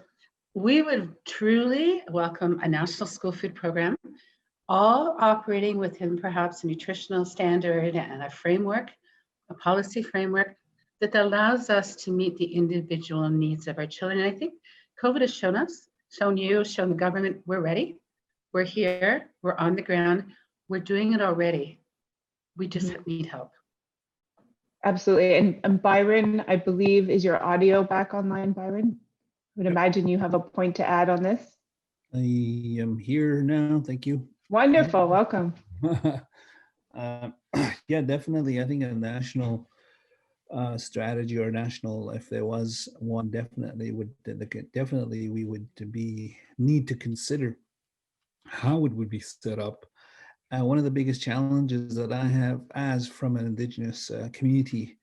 we would truly welcome a national school food program, all operating within perhaps a nutritional standard and a framework, a policy framework that allows us to meet the individual needs of our children. And I think COVID has shown us, shown you, shown the government, we're ready. We're here, we're on the ground, we're doing it already. We just need help. Absolutely. And Byron, I believe, is your audio back online, Byron? I would imagine you have a point to add on this. I am here now. Thank you. Wonderful. Welcome. Yeah, definitely. I think a national strategy or national, if there was one, definitely we would need to consider how it would be set up. One of the biggest challenges that I have as from an Indigenous community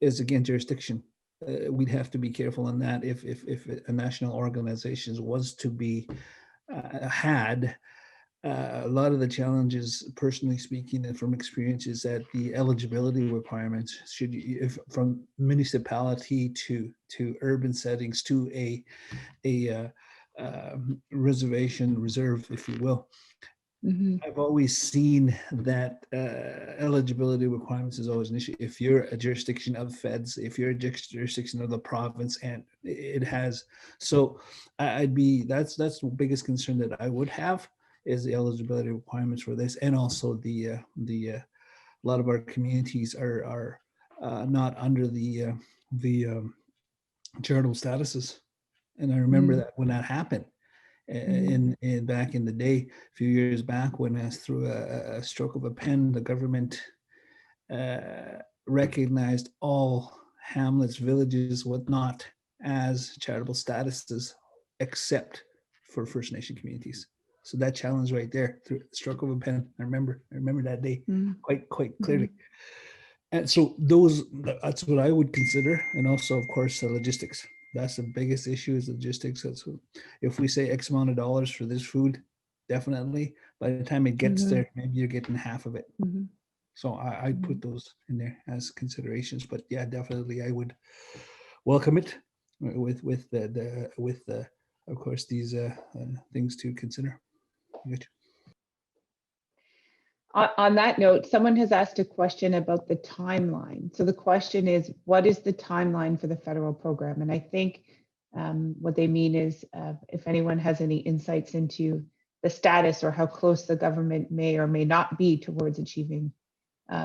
is, again, jurisdiction. We'd have to be careful on that if a national organization was to be had. A lot of the challenges, personally speaking, and from experience, is that the eligibility requirements from municipality to urban settings to a reserve, if you will. Mm-hmm. I've always seen that eligibility requirements is always an issue. If you're a jurisdiction of feds, if you're a jurisdiction of the province, and it has, so that's the biggest concern that I would have, is the eligibility requirements for this, and also the a lot of our communities are not under the charitable statuses, and I remember that when that happened. In back in the day, a few years back, when through a stroke of a pen, the government recognized all hamlets, villages, whatnot, as charitable statuses, except for First Nation communities. So that challenge right there, through the stroke of a pen, I remember that day quite clearly. And so that's what I would consider, and also, of course, the logistics. That's the biggest issue, is logistics. That's what, if we say X amount of dollars for this food, definitely by the time it gets there, maybe you're getting half of it. So I'd put those in there as considerations. But yeah, definitely I would welcome it with the of course these things to consider. Good. On that note, someone has asked a question about the timeline. So the question is, what is the timeline for the federal program? And I think what they mean is if anyone has any insights into the status or how close the government may or may not be towards achieving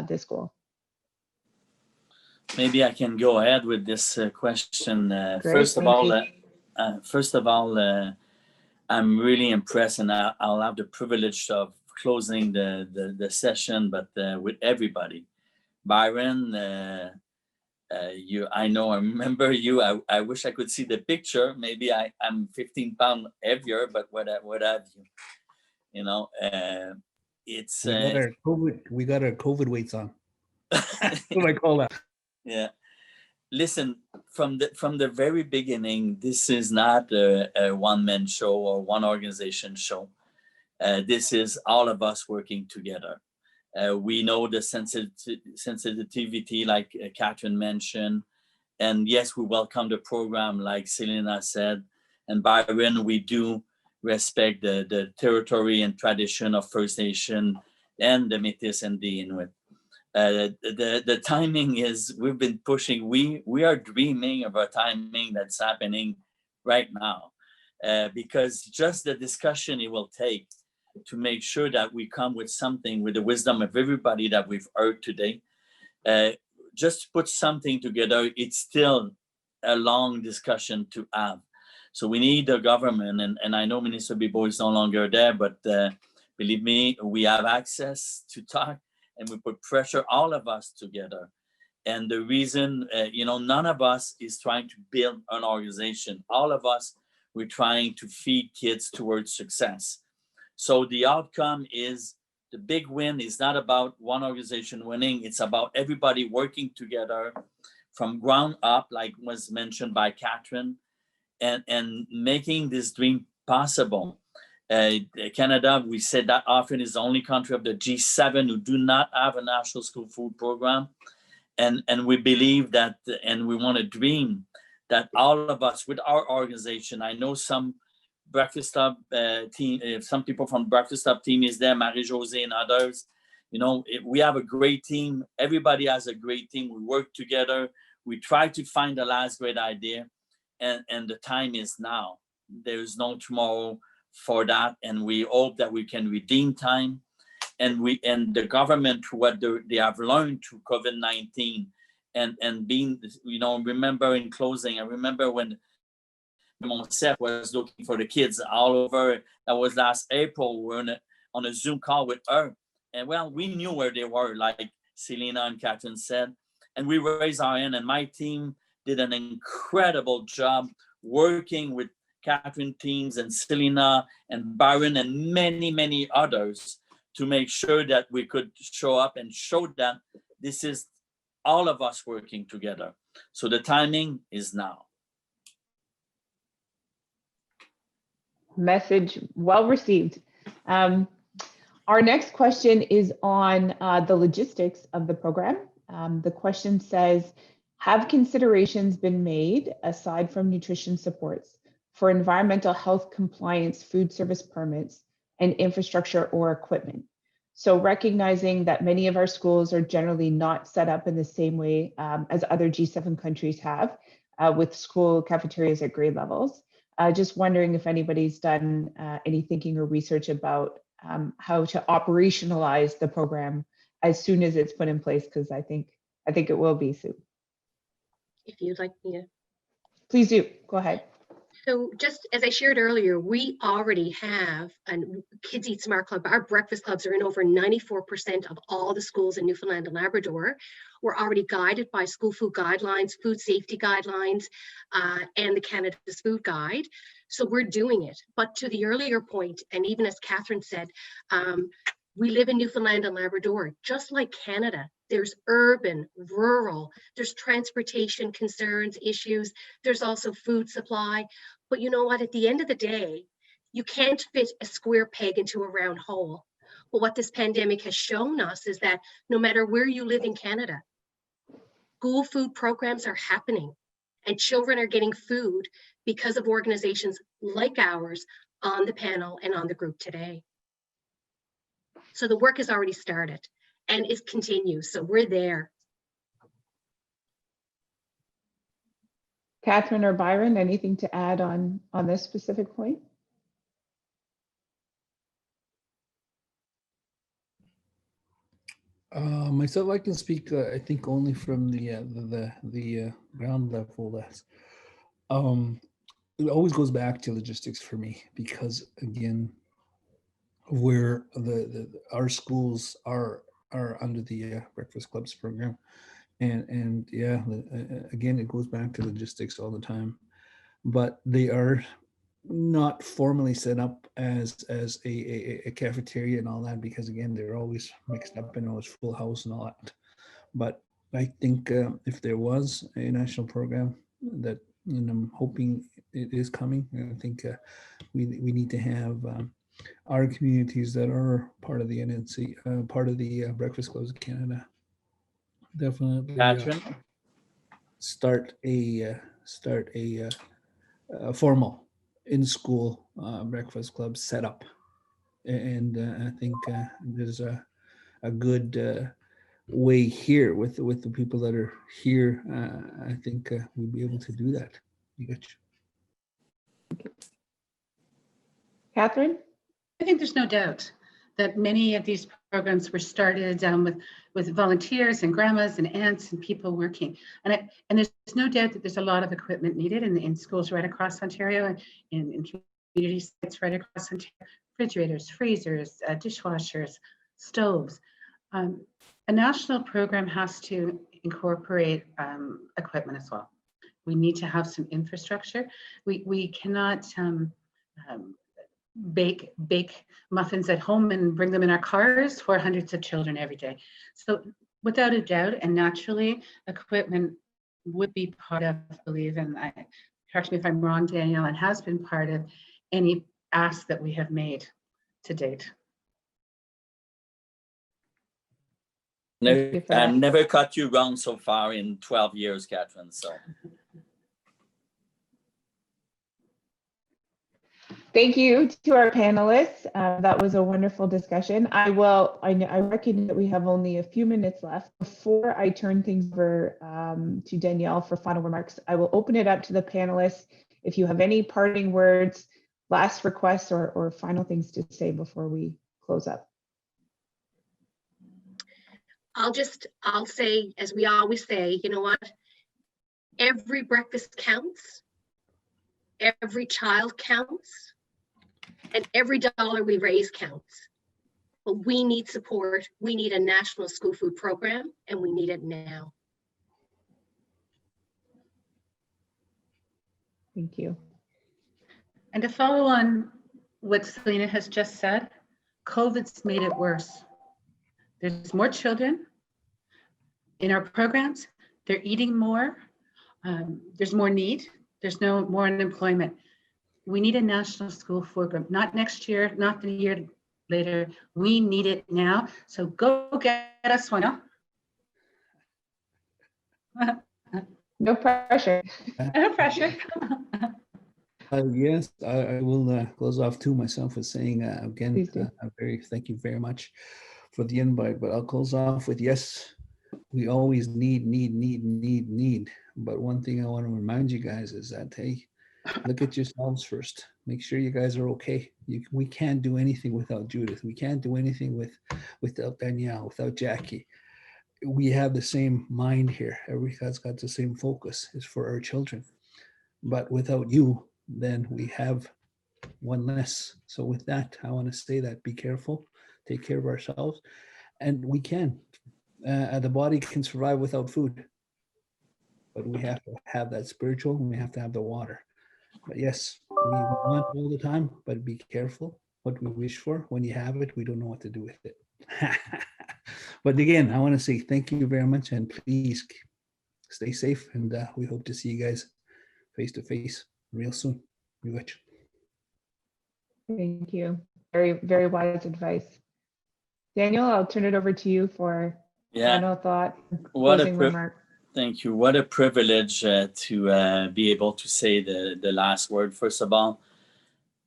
this goal. Maybe I can go ahead with this question. First of all, I'm really impressed, and I'll have the privilege of closing the session, but with everybody. Byron, I remember you. I wish I could see the picture. Maybe I'm 15 pounds heavier, but what have you? You know, it's we got our COVID weights on. That's what I call that. Yeah. Listen, from the very beginning, this is not a one-man show or one organization show. This is all of us working together. We know the sensitivity, like Catherine mentioned, and yes, we welcome the program, like Celina said, and Byron, we do respect the territory and tradition of First Nation and the Métis and the Inuit. The timing is, we've been pushing, we are dreaming of a timing that's happening right now, because just the discussion it will take to make sure that we come with something with the wisdom of everybody that we've heard today. Just to put something together, it's still a long discussion to have. So we need the government, and I know Minister Bibeau is no longer there, but believe me, we have access to talk, and we put pressure, all of us together. And the reason, none of us is trying to build an organization. All of us, we're trying to feed kids towards success. So the outcome is, the big win is not about one organization winning. It's about everybody working together from ground up, like was mentioned by Catherine, and making this dream possible. Canada, we said that often, is the only country of the G7 who do not have a national school food program. And we believe that, and we want to dream that all of us with our organization, I know some Breakfast Club team, some people from Breakfast Club team is there, Marie-Josée and others. We have a great team. Everybody has a great team. We work together. We try to find the last great idea, and the time is now. There is no tomorrow for that, and we hope that we can redeem time. And the government, what they have learned through COVID-19, and being, remember in closing, I remember when M.S.M was looking for the kids all over. That was last April. We were on a Zoom call with her, and well, we knew where they were, like Celina and Catherine said, and we raised our hand. And my team did an incredible job working with Catherine teams and Celina and Byron and many, many others to make sure that we could show up and show that this is all of us working together. So the timing is now. Message well received. Our next question is on the logistics of the program. The question says, have considerations been made, aside from nutrition supports, for environmental health compliance food service permits and infrastructure or equipment? So recognizing that many of our schools are generally not set up in the same way as other G7 countries have, with school cafeterias at grade levels. Just wondering if anybody's done any thinking or research about how to operationalize the program as soon as it's put in place, because I think it will be soon. If you'd like me to. Please do, go ahead. So just as I shared earlier, we already have a Kids Eat Smart Club. Our breakfast clubs are in over 94% of all the schools in Newfoundland and Labrador. We're already guided by school food guidelines, food safety guidelines, and the Canada's Food Guide. So we're doing it. But to the earlier point, and even as Catherine said, we live in Newfoundland and Labrador, just like Canada. There's urban, rural, there's transportation concerns, issues. There's also food supply. But you know what, at the end of the day, you can't fit a square peg into a round hole. But what this pandemic has shown us is that no matter where you live in Canada, school food programs are happening, and children are getting food because of organizations like ours on the panel and on the group today. So the work has already started and it continues, so we're there. Catherine or Byron, anything to add on this specific point? Myself, I can speak. I think only from the ground level. That's it always goes back to logistics for me, because again, where our schools are under the breakfast clubs program, and yeah, again, it goes back to logistics all the time, but they are not formally set up as a cafeteria and all that, because again, they're always mixed up and always full house and all that. But I think if there was a national program that, and I'm hoping it is coming, and I think we need to have our communities that are part of the NNC, part of the Breakfast Clubs of Canada, definitely start a formal in-school breakfast club setup, and I think there's a good way here with the people that are here. I think we'll be able to do that. You got you. Catherine? I think there's no doubt that many of these programs were started with volunteers and grandmas and aunts and people working. And there's no doubt that there's a lot of equipment needed in schools right across Ontario and in community sites right across Ontario refrigerators, freezers, dishwashers, stoves. A national program has to incorporate equipment as well. We need to have some infrastructure. We cannot bake muffins at home and bring them in our cars for hundreds of children every day. So without a doubt, and naturally, equipment would be part of, I believe, and correct me if I'm wrong, Danielle, and has been part of any ask that we have made to date. No, I never caught you wrong so far in 12 years, Catherine. So. Thank you to our panelists. That was a wonderful discussion. I recognize that we have only a few minutes left. Before I turn things over to Danielle for final remarks, I will open it up to the panelists. If you have any parting words, last requests, or final things to say before we close up. I'll say, as we always say, you know what? Every breakfast counts. Every child counts. And every dollar we raise counts. But we need support. We need a national school food program, and we need it now. Thank you. And to follow on what Celina has just said, COVID's made it worse. There's more children in our programs. They're eating more. There's more need. There's more unemployment. We need a national school program, not next year, not the year later. We need it now. So go get us one. No pressure. No pressure. Yes, I will close off too myself with saying again, thank you very much for the invite. But I'll close off with yes, we always need. But one thing I want to remind you guys is that, hey, look at yourselves first. Make sure you guys are okay. We can't do anything without Judith. We can't do anything without Danielle, without Jackie. We have the same mind here. Everybody's got the same focus. It's for our children. But without you, then we have one less. So with that, I want to say that be careful, take care of ourselves, and we can. The body can survive without food, but we have to have that spiritual, and we have to have the water. But yes, we want all the time, but be careful what we wish for. When you have it, we don't know what to do with it. But again, I want to say thank you very much, and please stay safe, and we hope to see you guys face to face real soon. Thank you. Very, very wise advice. Daniel, I'll turn it over to you for final thought, closing remark. Thank you. What a privilege to be able to say the last word. First of all,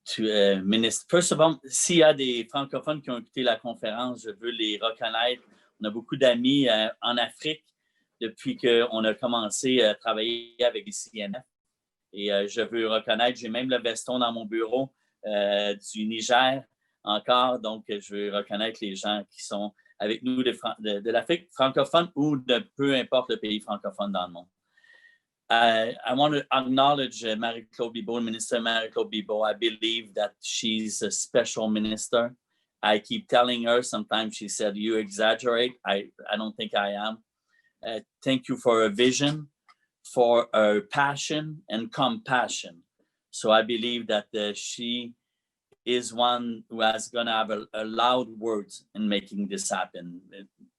s'il y a des francophones qui ont écouté la conférence, je veux les reconnaître. On a beaucoup d'amis en Afrique depuis qu'on a commencé à travailler avec les GCNF. Et je veux reconnaître, j'ai même le veston dans mon bureau du Niger encore. Donc, je veux reconnaître les gens qui sont avec nous de l'Afrique francophone ou de peu importe le pays francophone dans le monde. I want to acknowledge Maria-Claude Bibeau, Minister Maria-Claude Bibeau. I believe that she's a special minister. I keep telling her, sometimes she said, you exaggerate. I don't think I am. Thank you for her vision, for her passion and compassion. So I believe that she is one who is going to have a loud word in making this happen.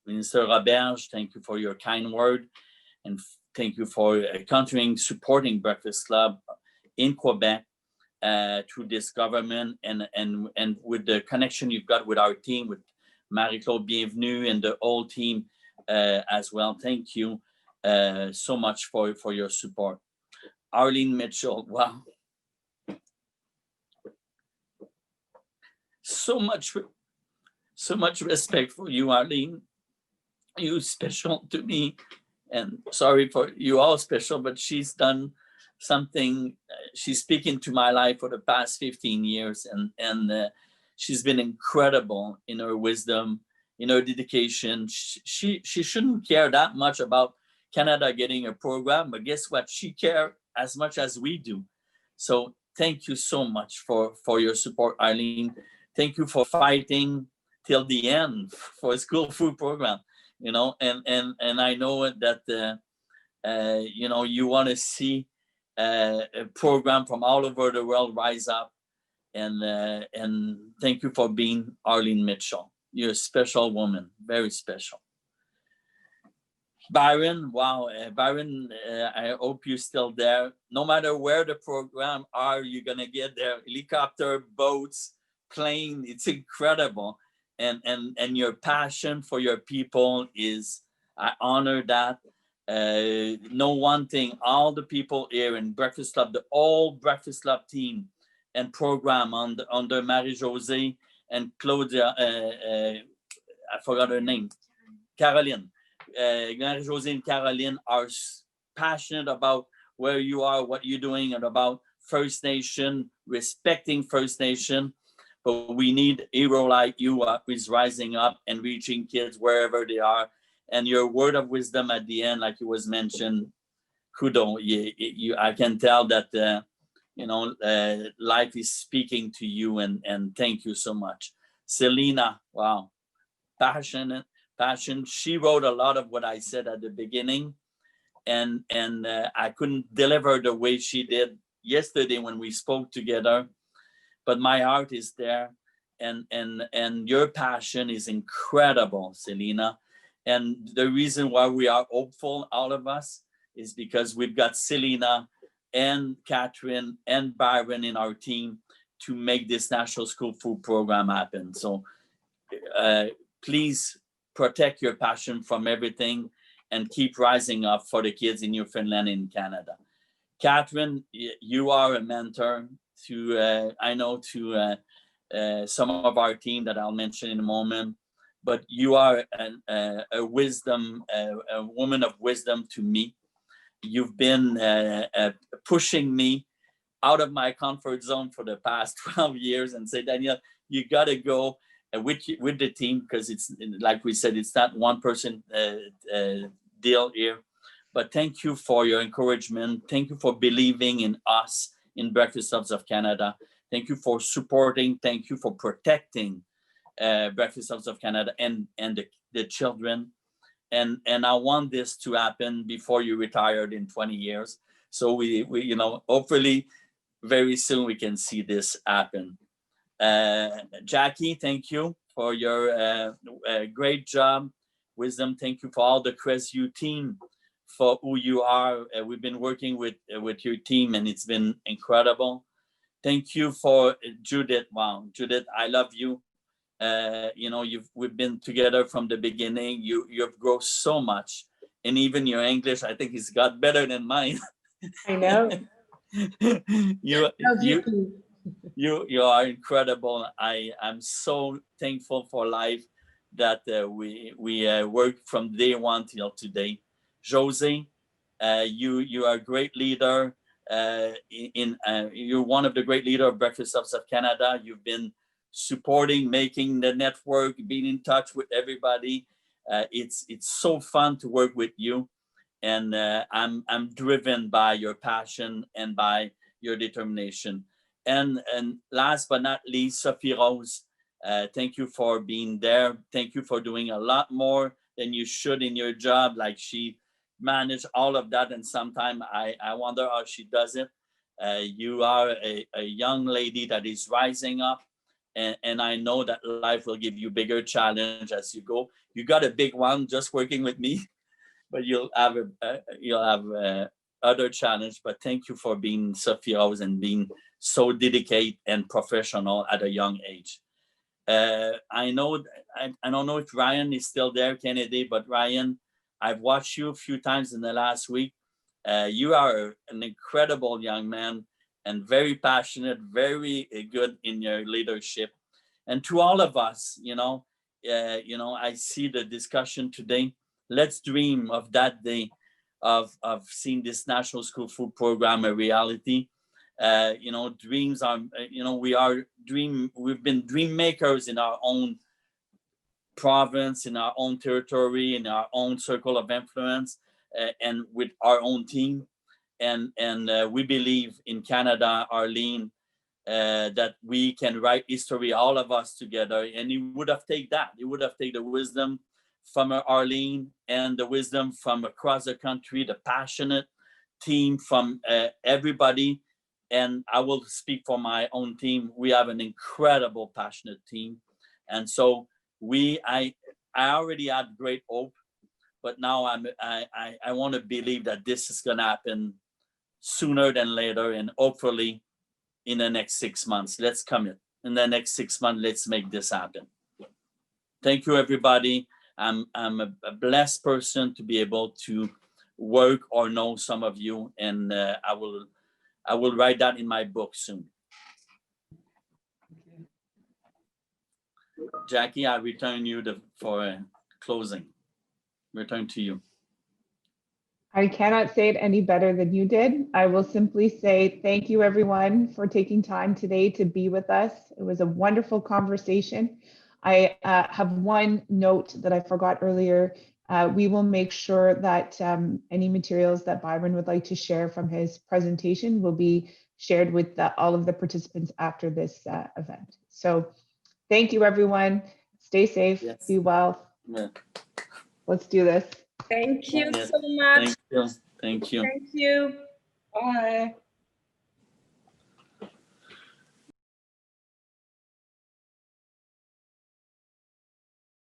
Minister Roberge, thank you for your kind word, and thank you for supporting Breakfast Club in Quebec through this government and with the connection you've got with our team, with Marie-Claude Bienvenue and the whole team as well. Thank you so much for your support. Arlene Mitchell, wow. So much respect for you, Arlene. You special to me, and sorry for you all special, but she's done something. She's speaking to my life for the past 15 years, and she's been incredible in her wisdom, in her dedication. She shouldn't care that much about Canada getting a program, but guess what? She cares as much as we do. So thank you so much for your support, Arlene. thank you for fighting till the end for a school food program, you know, and I know that, you know, you want to see a program from all over the world rise up. And thank you for being Arlene Mitchell. You're a special woman, very special. Byron, wow, Byron, I hope you're still there. No matter where the program are, you're gonna get there. Helicopter, boats, plane, it's incredible. And your passion for your people is, I honor that. Know one thing, all the people here in Breakfast Club, the whole Breakfast Club team and program under Marie-Josée and Claudia, I forgot her name, Caroline. Marie-Josée and Caroline are passionate about where you are, what you're doing, and about First Nation, respecting First Nation. But we need a hero like you who is rising up and reaching kids wherever they are. And your word of wisdom at the end, like it was mentioned, kudos. I can tell that, you know, life is speaking to you, and thank you so much. Celina, wow, passion. She wrote a lot of what I said at the beginning, and I couldn't deliver the way she did yesterday when we spoke together, but my heart is there, and your passion is incredible, Celina. And the reason why we are hopeful, all of us, is because we've got Celina and Catherine and Byron in our team to make this National School Food Program happen. So please protect your passion from everything and keep rising up for the kids in Newfoundland and Canada. Catherine, you are a mentor to, I know, to some of our team that I'll mention in a moment, but you are a wisdom, a woman of wisdom to me. You've been pushing me out of my comfort zone for the past 12 years and say, Daniel, you got to go with the team, because it's, like we said, it's not one person deal here. But thank you for your encouragement. Thank you for believing in us in Breakfast Clubs of Canada. Thank you for supporting. Thank you for protecting Breakfast Clubs of Canada and the children. And I want this to happen before you retired in 20 years. So we you know, hopefully very soon we can see this happen. Jackie, thank you for your great job. Wisdom, thank you for all the Crestview team for who you are. We've been working with your team, and it's been incredible. Thank you for Judith. Wow, Judith, I love you. You know, we've been together from the beginning. You've grown so much, and even your English, I think, has got better than mine. I know. You are incredible. I'm so thankful for life that we worked from day one till today. Jose, you are a great leader. You're one of the great leaders of Breakfast Clubs of Canada. You've been supporting, making the network, being in touch with everybody. It's so fun to work with you, and I'm driven by your passion and by your determination. And last but not least, Sophie Rose, thank you for being there. Thank you for doing a lot more than you should in your job. Like, she managed all of that, and sometimes I wonder how she does it. You are a young lady that is rising up, and I know that life will give you bigger challenge as you go. You got a big one just working with me, but you'll have other challenge. But thank you for being Sophie Rose and being so dedicated and professional at a young age. I know, I don't know if Ryan is still there, Kennedy, but Ryan, I've watched you a few times in the last week. You are an incredible young man and very passionate, very good in your leadership. And to all of us, I see the discussion today. Let's dream of that day of seeing this National School Food Program a reality. Dreams are, we've been dream makers in our own province, in our own territory, in our own circle of influence, and with our own team. And we believe in Canada, Arlene, that we can write history, all of us together. And he would have taken that. He would have taken the wisdom from Arlene and the wisdom from across the country, the passionate team from everybody. And I will speak for my own team. We have an incredible, passionate team. And so I already had great hope, but now I want to believe that this is going to happen sooner than later, and hopefully in the next 6 months. Let's commit. In the next 6 months, let's make this happen. Thank you, everybody. I'm a blessed person to be able to work or know some of you, and I will write that in my book soon. Jackie, I return you for closing. Return to you. I cannot say it any better than you did. I will simply say thank you, everyone, for taking time today to be with us. It was a wonderful conversation. I have one note that I forgot earlier. We will make sure that any materials that Byron would like to share from his presentation will be shared with all of the participants after this event. So thank you, everyone. Stay safe, Yes. be well. Yeah. Let's do this. Thank you Yes. so much. Thank you. Thank you. Thank you. Bye.